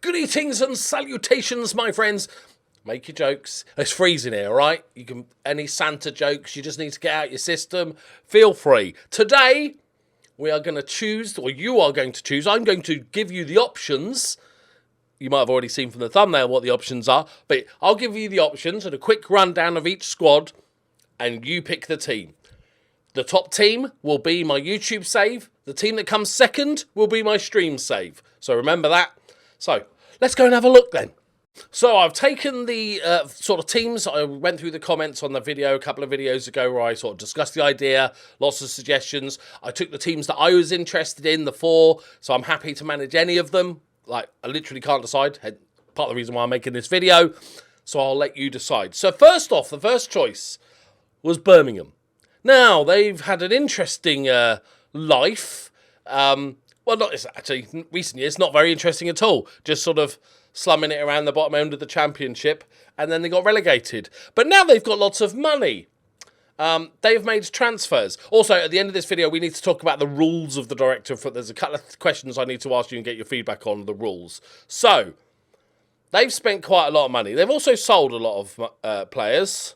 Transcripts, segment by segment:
Greetings and salutations, my friends. Make your jokes. It's freezing here, all right? You can any Santa jokes you just need to get out your system. Feel free. Today we are going to choose, or you are going to choose. I'm going to give you the options. You might have already seen from the thumbnail what the options are, but I'll give you the options and a quick rundown of each squad, and you pick the team. The top team will be my YouTube save. The team that comes second will be my stream save. So remember that. So let's go and have a look then. So I've taken the sort of teams. I went through the comments on the video a couple of videos ago where I sort of discussed the idea, lots of suggestions. I took the teams that I was interested in, the 4, so I'm happy to manage any of them. Like, I literally can't decide. Part of the reason why I'm making this video. So I'll let you decide. So first off, the first choice was Birmingham. Now, they've had an interesting life. Well, not actually, recent years, not very interesting at all. Just sort of slumming it around the bottom end of the championship, and then they got relegated. But now they've got lots of money. They've made transfers. Also, at the end of this video, we need to talk about the rules of the director. There's a couple of questions I need to ask you and get your feedback on the rules. So, they've spent quite a lot of money. They've also sold a lot of players.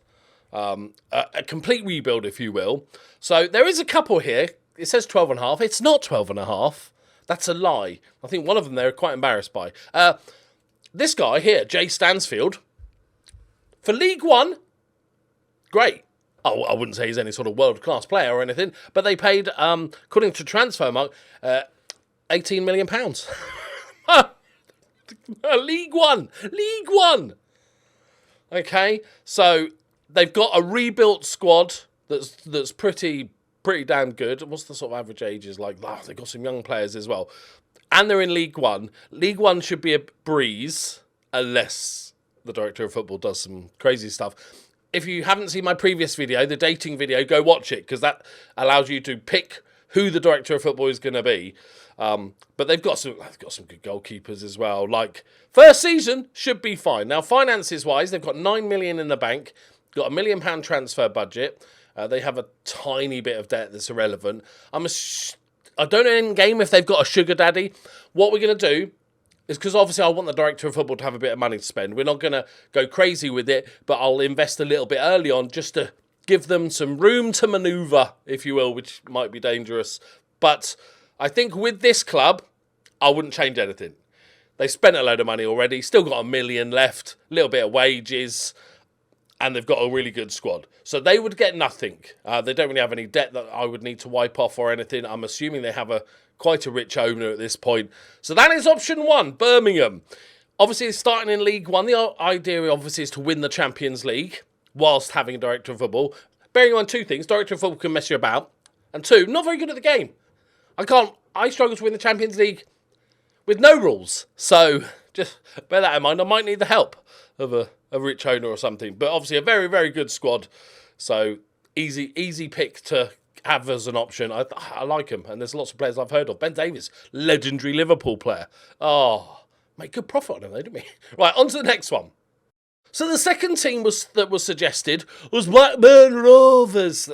A complete rebuild, if you will. So, there is a couple here. It says 12.5. It's not 12.5. That's a lie. I think one of them they're quite embarrassed by. This guy here, Jay Stansfield, for League One, great. Oh, I wouldn't say he's any sort of world-class player or anything, but they paid, according to Transfermarkt, £18 million. League One. League One. Okay, so they've got a rebuilt squad that's pretty damn good. What's the sort of average ages like? Oh, they've got some young players as well. And they're in League One. League One should be a breeze, unless the director of football does some crazy stuff. If you haven't seen my previous video, the dating video, go watch it, because that allows you to pick who the director of football is going to be. But they've got some good goalkeepers as well. Like, first season should be fine. Now, finances-wise, they've got £9 million in the bank, got £1 million transfer budget. They have a tiny bit of debt that's irrelevant. I don't know in game if they've got a sugar daddy. What we're going to do is, because obviously I want the director of football to have a bit of money to spend. We're not going to go crazy with it, but I'll invest a little bit early on just to give them some room to manoeuvre, if you will, which might be dangerous. But I think with this club, I wouldn't change anything. They spent a load of money already, still got £1 million left, a little bit of wages, and they've got a really good squad. So they would get nothing. They don't really have any debt that I would need to wipe off or anything. I'm assuming they have quite a rich owner at this point. So that is option 1, Birmingham. Obviously, starting in League One, the idea obviously is to win the Champions League whilst having a director of football. Bearing in mind 2 things. Director of football can mess you about. And 2, not very good at the game. I struggle to win the Champions League with no rules. So just bear that in mind. I might need the help of a rich owner or something. But obviously a very, very good squad. So easy pick to have as an option. I like him. And there's lots of players I've heard of. Ben Davies, legendary Liverpool player. Oh, make good profit on him though, didn't we? Right, on to the next one. So the second team that was suggested was Blackburn Rovers.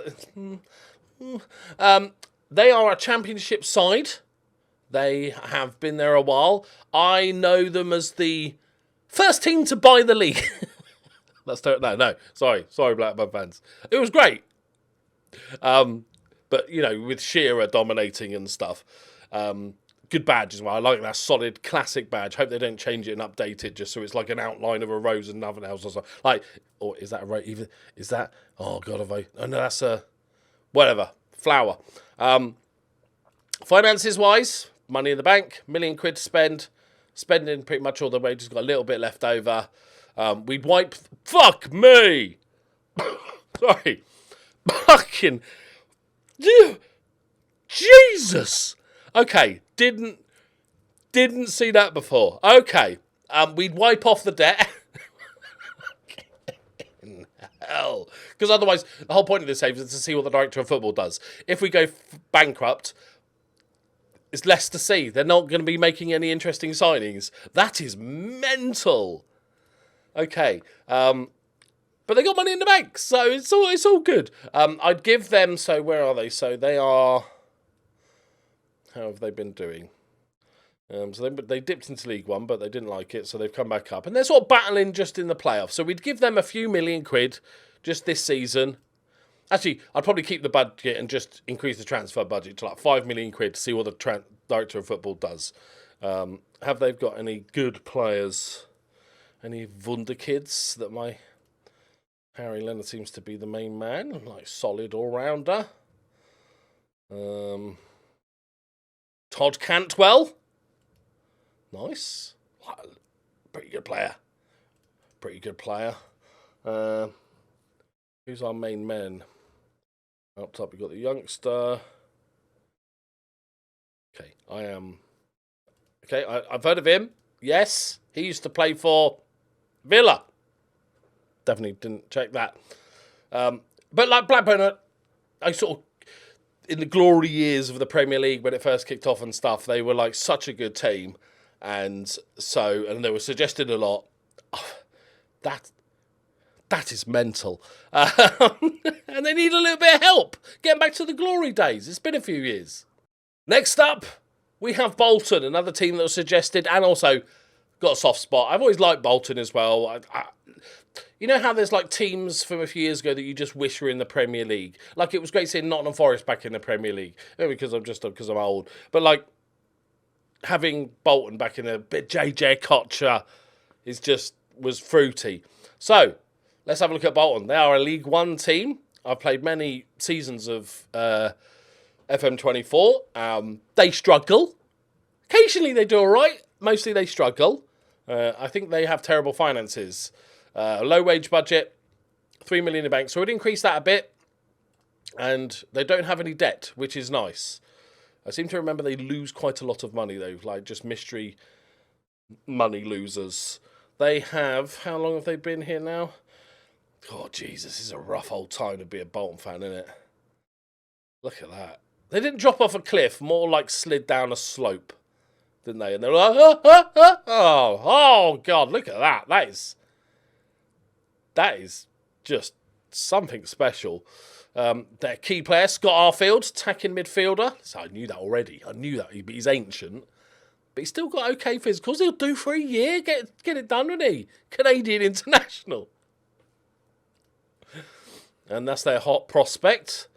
They are a championship side. They have been there a while. I know them as the first team to buy the league. No. Sorry, Blackburn fans. It was great. But, you know, with Shearer dominating and stuff. Good badge as well. I like that solid classic badge. Hope they don't change it and update it just so it's like an outline of a rose and nothing else. Or something. Like, or is that a rose? Even is that? Oh God, have I? Oh no, that's a whatever flower. Finances wise, money in the bank, £1 million to spend. Spending pretty much all the wages. Got a little bit left over. We'd wipe. Fuck me. Sorry. Fucking. Jesus. Okay. Didn't see that before. Okay. We'd wipe off the debt. Hell. Because otherwise, the whole point of this save is to see what the director of football does. If we go bankrupt, it's less to see. They're not going to be making any interesting signings. That is mental. Okay. But they got money in the bank, so it's all good. I'd give them, so where are they? So they are, how have they been doing? So they dipped into League One, but they didn't like it, so they've come back up. And they're sort of battling just in the playoffs. So we'd give them a few million quid just this season. Actually, I'd probably keep the budget and just increase the transfer budget to like 5 million quid to see what the director of football does. Have they got any good players? Any wunderkids that my Harry Leonard seems to be the main man, like solid all-rounder. Todd Cantwell. Nice. Pretty good player. Pretty good player. Who's our main men? Up top, we've got the youngster. Okay, I've heard of him. Yes, he used to play for Villa. Definitely didn't check that. But like Blackburn, I sort of, in the glory years of the Premier League when it first kicked off and stuff, they were like such a good team. And they were suggested a lot. Oh, that is mental. And they need a little bit of help getting back to the glory days. It's been a few years. Next up, we have Bolton, another team that was suggested and also got a soft spot. I've always liked Bolton as well. You know how there's like teams from a few years ago that you just wish were in the Premier League? Like it was great seeing Nottingham Forest back in the Premier League. Maybe because I'm old. But like having Bolton back in a bit, JJ Kocher was fruity. So let's have a look at Bolton. They are a League One team. I've played many seasons of FM24. They struggle. Occasionally they do all right. Mostly they struggle. I think they have terrible finances. Low wage budget, 3 million in the bank. So we'd increase that a bit. And they don't have any debt, which is nice. I seem to remember they lose quite a lot of money, though. Like, just mystery money losers. They have... How long have they been here now? Oh, Jesus, this is a rough old time to be a Bolton fan, isn't it? Look at that. They didn't drop off a cliff, more like slid down a slope, didn't they? And they're like, oh, God, look at that. That is just something special. Their key player, Scott Arfield, attacking midfielder. So I knew that already. But he's ancient. But he's still got okay physicals. He'll do for a year. Get it done, wouldn't he? Canadian international. And that's their hot prospect.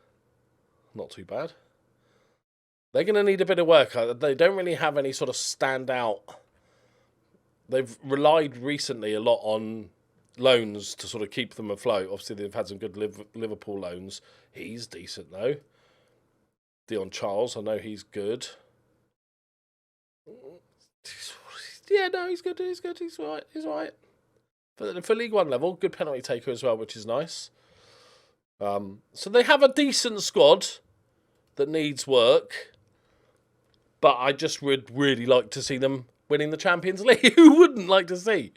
Not too bad. They're going to need a bit of work. They don't really have any sort of standout. They've relied recently a lot on loans to sort of keep them afloat. Obviously, they've had some good Liverpool loans. He's decent, though. Dion Charles, I know he's good. Yeah, no, he's good. He's all right. For League One level, good penalty taker as well, which is nice. So they have a decent squad that needs work. But I just would really like to see them winning the Champions League. Who wouldn't like to see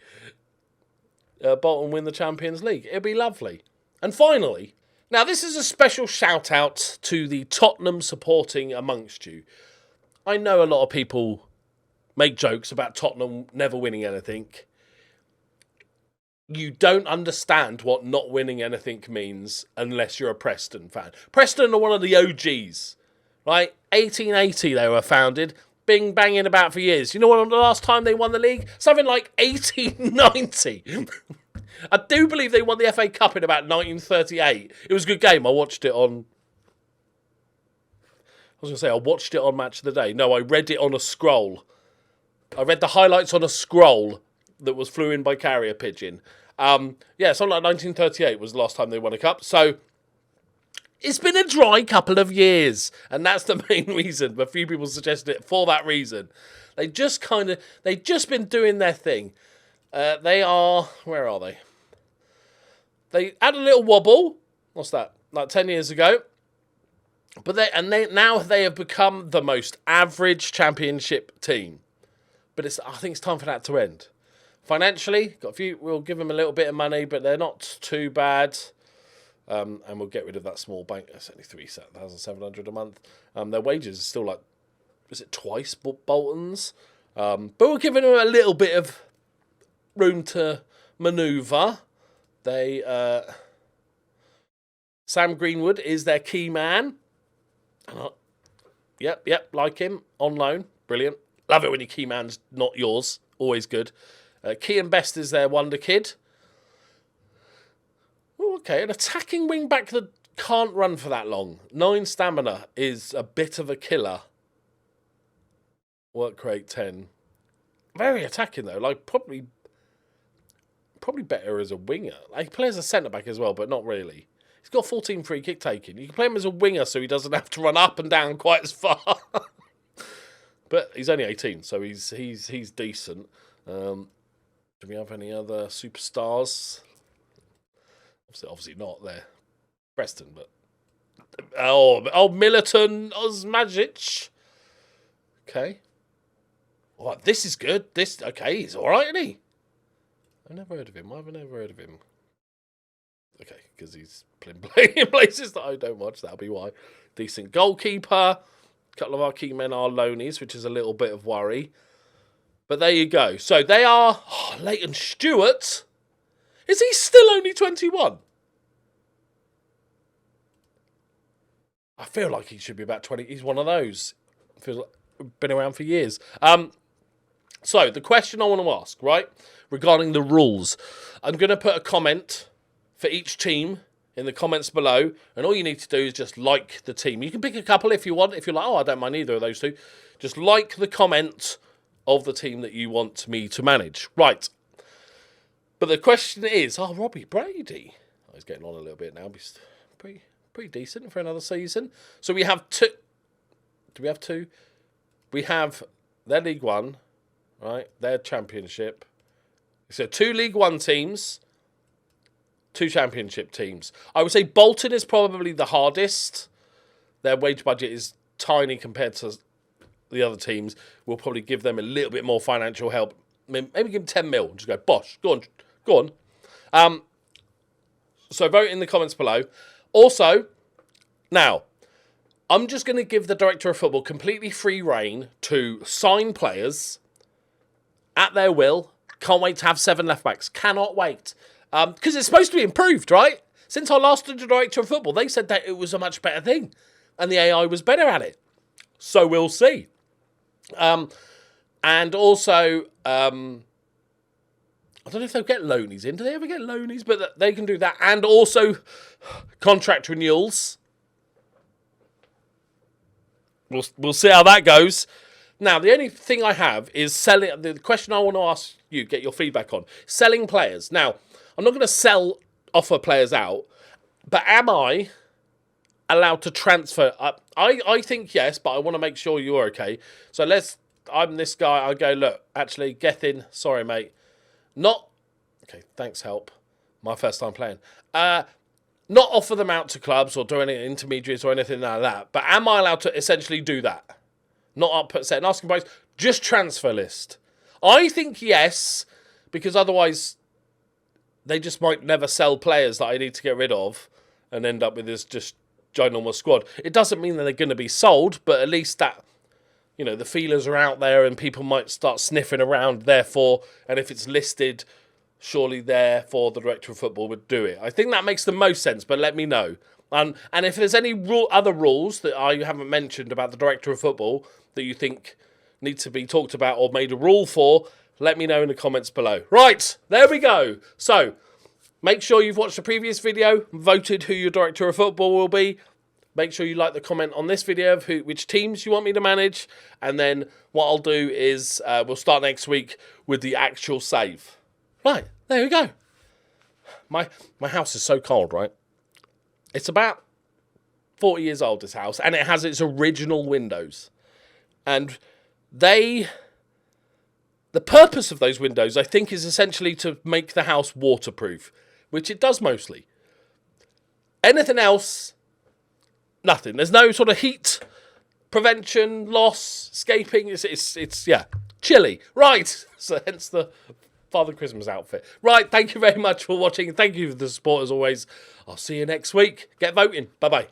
Bolton win the Champions League? It'd be lovely. And finally, now this is a special shout out to the Tottenham supporting amongst you. I know a lot of people make jokes about Tottenham never winning anything. You don't understand what not winning anything means unless you're a Preston fan. Preston are one of the OGs, right? 1880 they were founded. Bing banging about for years. You know what? The last time they won the league? Something like 1890. I do believe they won the FA Cup in about 1938. It was a good game. I watched it on... I watched it on Match of the Day. No, I read it on a scroll. I read the highlights on a scroll that was flew in by carrier pigeon. Something like 1938 was the last time they won a cup. So... it's been a dry couple of years, and that's the main reason. A few people suggested it for that reason. They've just been doing their thing. Where are they? They had a little wobble. What's that? Like 10 years ago. But now they have become the most average championship team. But I think it's time for that to end. Financially, we'll give them a little bit of money, but they're not too bad. And we'll get rid of that small bank. That's only $3,700 a month. Their wages are still like, is it twice Bolton's? But we're giving them a little bit of room to manoeuvre. Sam Greenwood is their key man. Yep, like him on loan. Brilliant. Love it when your key man's not yours. Always good. Key and Best is their wonder kid. Oh, okay, an attacking wing back that can't run for that long. 9 stamina is a bit of a killer. Work rate 10. Very attacking though. Like probably better as a winger. Like, he plays a centre back as well, but not really. He's got 14 free kick taking. You can play him as a winger, so he doesn't have to run up and down quite as far. But he's only 18, so he's decent. Do we have any other superstars? Obviously not there. Preston, but Militon Osmajic. Okay. What? This is good. Okay, he's all right, isn't he? I've never heard of him. Why have I never heard of him? Okay, because he's playing in places that I don't watch. That'll be why. Decent goalkeeper. A couple of our key men are loanies, which is a little bit of worry. But there you go. So they are... Leighton Stewart. Is he still only 21? I feel like he should be about 20. He's one of those. Feels like been around for years. So the question I want to ask, right, regarding the rules. I'm going to put a comment for each team in the comments below, and all you need to do is just like the team. You can pick a couple if you want. If you're like, oh, I don't mind either of those two, just like the comment of the team that you want me to manage. Right. But the question is, Robbie Brady. Oh, he's getting on a little bit now. He's pretty decent for another season. So we have two. Do we have two? We have their League One, right? Their Championship. So 2 League One teams, 2 Championship teams. I would say Bolton is probably the hardest. Their wage budget is tiny compared to the other teams. We'll probably give them a little bit more financial help. Maybe give them 10 mil. Just go, bosh, go on. So vote in the comments below. Also, now, I'm just going to give the Director of Football completely free reign to sign players at their will. Can't wait to have 7 left-backs. Cannot wait. Because it's supposed to be improved, right? Since I last did the Director of Football, they said that it was a much better thing. And the AI was better at it. So we'll see. And also, I don't know if they'll get loanies in. Do they ever get loanies? But they can do that. And also, contract renewals. We'll see how that goes. Now, the only thing I have is selling. The question I want to ask you, get your feedback on. Selling players. Now, I'm not going to offer players out, but am I allowed to transfer? I think yes, but I want to make sure you're okay. So I'm this guy. I go, look, actually, Gethin, sorry, mate. Okay, thanks, help. My first time playing. Not offer them out to clubs or do any intermediaries or anything like that. But am I allowed to essentially do that? Not upset and asking price, just transfer list. I think yes, because otherwise they just might never sell players that I need to get rid of and end up with this just ginormous squad. It doesn't mean that they're going to be sold, but at least that, the feelers are out there and people might start sniffing around, therefore, and if it's listed, surely therefore the Director of Football would do it. I think that makes the most sense, but let me know. And if there's any other rules that I haven't mentioned about the Director of Football that you think need to be talked about or made a rule for, let me know in the comments below. Right, there we go. So, make sure you've watched the previous video, voted who your Director of Football will be. Make sure you like the comment on this video of which teams you want me to manage. And then what I'll do is we'll start next week with the actual save. Right, there we go. My house is so cold, right? It's about 40 years old, this house, and it has its original windows. And the purpose of those windows, I think, is essentially to make the house waterproof, which it does mostly. Anything else, nothing. There's no sort of heat prevention, loss, escaping. It's chilly. Right, so hence the Father Christmas outfit. Right, thank you very much for watching. Thank you for the support as always. I'll see you next week. Get voting. Bye-bye.